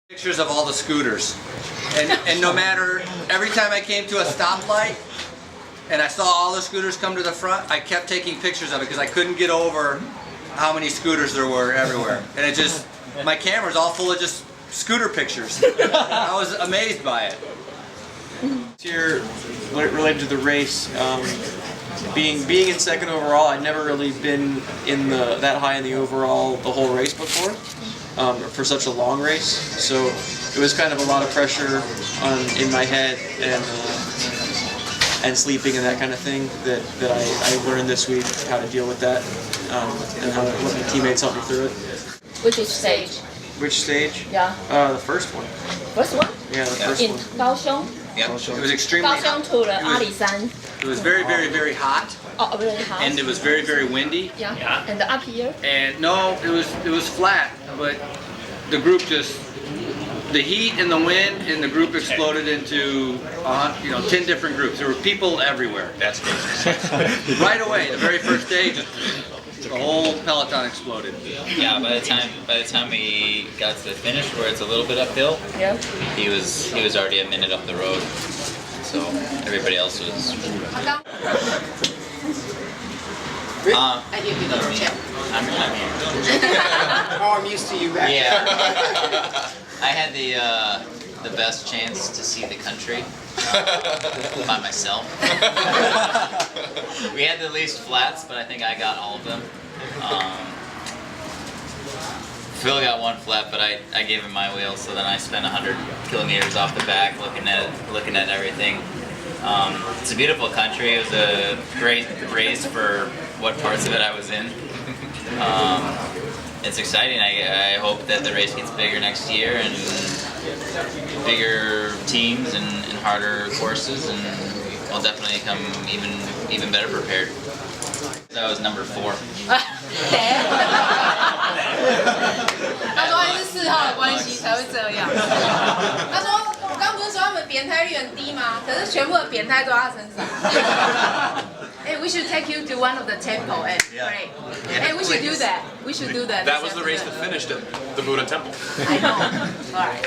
Pictures of all the scooters, and no matter, every time I came to a stoplight and I saw all the scooters come to the front, I kept taking pictures of it because I couldn't get over how many scooters there were everywhere. And it just, my camera's all full of just scooter pictures. I was amazed by it. Here, related to the race, being in second overall, I'd never really been in that high in the overall the whole race before. For such a long race, so it was kind of a lot of pressure in my head and sleeping and that kind of thing that I learned this week how to deal with that and how let my teammates help me through it. Which stage? Which stage? Yeah. The first one. First one? Yeah, the first in one. Kaohsiung? Yep. It was extremely hot. Kaohsiung to the Alisan. It was very, very, very hot. Oh, really hot. And it was very, very windy. Yeah. And up here? And no, it was flat, but the group just, the heat and the wind and the group exploded into 10 different groups. There were people everywhere. That's good. Right away, the very first day, just the whole peloton exploded. Yeah, by the time we got to the finish, where it's a little bit uphill, Yeah. he was already a minute up the road. So everybody else was. I give you the chip. I'm here. Oh, I'm used to you back Yeah. I had the best chance to see the country by myself. We had the least flats, but I think I got all of them. Phil got one flat, but I gave him my wheel, so then I spent 100 kilometers off the back looking at everything. It's a beautiful country. It was a great race for what parts of it I was in. It's exciting. I hope that the race gets bigger next year and bigger teams and harder courses, and we'll definitely come even better prepared. That was number 4. 他说因为是4号的关系才会这样。他说我刚不是说他们扁胎率很低吗？可是全部的扁胎都在他身上。Hey, we should take you to one of the temple and pray. Hey, we should do that. We should do that. That was the race that finished at the Buddha temple. I know. All right.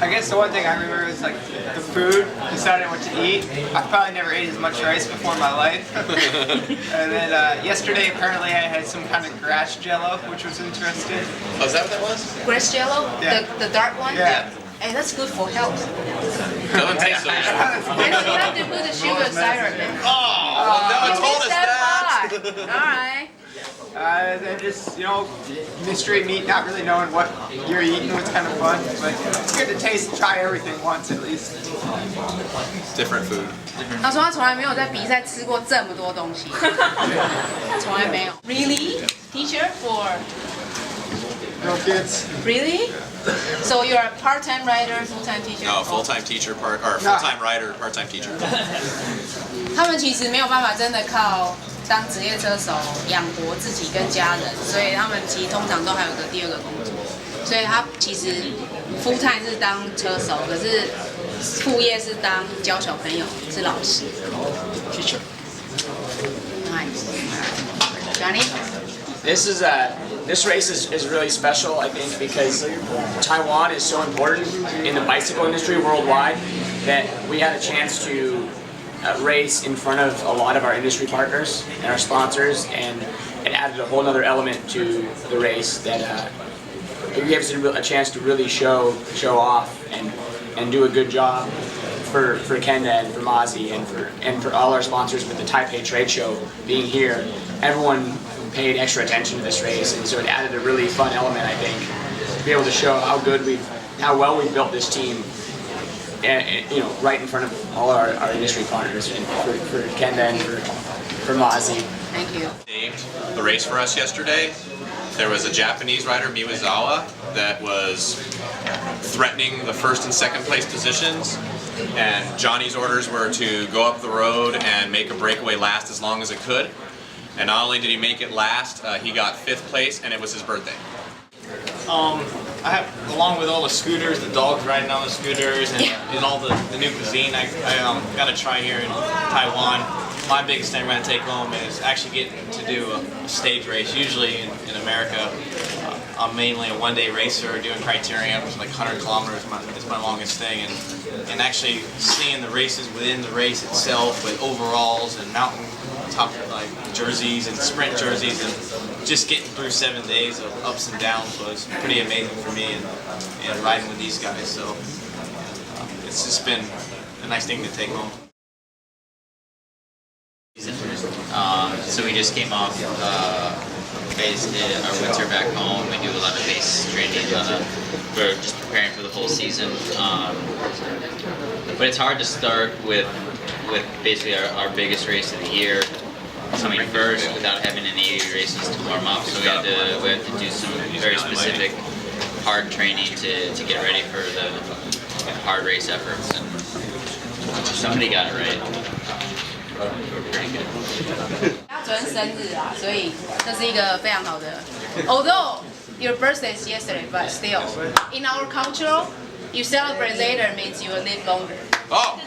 I guess the one thing I remember is like the food, deciding what to eat. I probably never ate as much rice before in my life. And then yesterday apparently I had some kind of grass jello, which was interesting. Oh, is that what that was? Grass jello, Yeah. the dark one. Yeah. Hey, that's good for health. Doesn't taste so good. And you have to put the sugar syrup in. Oh, no one You told missed us that. part. All right. And just, mystery meat, not really knowing what you're eating was kind of fun. But it's good to taste, try everything once at least. Different food. 他说他从来没有在比赛吃过这么多东西，从来没有。Really, teacher for No kids. really? So you're a part-time writer, full-time teacher? No, full-time teacher, full-time writer, part-time teacher. 他们其实没有办法真的靠当职业车手养活自己跟家人，所以他们其实通常都还有个第二个工作。所以他其实 full time 是当车手，可是副业是当教小朋友，是老师。Teacher. Nice. Johnny? This race is really special, I think, because Taiwan is so important in the bicycle industry worldwide that we had a chance to race in front of a lot of our industry partners and our sponsors, and it added a whole other element to the race that it gave us a chance to really show off and do a good job for Kenda and for MASI and for all our sponsors with the Taipei trade show being here. Everyone paid extra attention to this race, and so it added a really fun element, I think, to be able to show how well we've built this team, and right in front of all our industry partners, and for Kenda and for MASI. Thank you. Saved the race for us yesterday. There was a Japanese rider, Miwazawa, that was threatening the first and second place positions, and Johnny's orders were to go up the road and make a breakaway last as long as it could. And not only did he make it last, he got 5th place, and it was his birthday. I have, along with all the scooters, the dogs riding on the scooters, and all the new cuisine I got to try here in Taiwan. My biggest thing I'm going to take home is actually getting to do a stage race. Usually in America, I'm mainly a one-day racer doing criterium, which is like 100 kilometers is my longest thing, and actually seeing the races within the race itself with overalls and mountain top like jerseys and sprint jerseys, and just getting through 7 days of ups and downs was pretty amazing for me, and riding with these guys. So it's just been a nice thing to take home. So we just came off basically our winter back home. We do a lot of base training. We're just preparing for the whole season. But it's hard to start with basically our biggest race of the year coming first without having any races to warm up. So we have to do some very specific hard training to get ready for the hard race efforts. And somebody got it right. We're pretty good. 他昨天生日啊，所以这是一个非常好的。Although your birthday is yesterday, but still, in our culture, you celebrate later means you will live longer. Oh,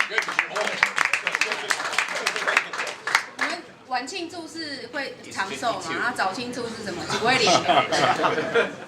good. 我们晚庆祝是会长寿嘛，然后早庆祝是什么？只会脸。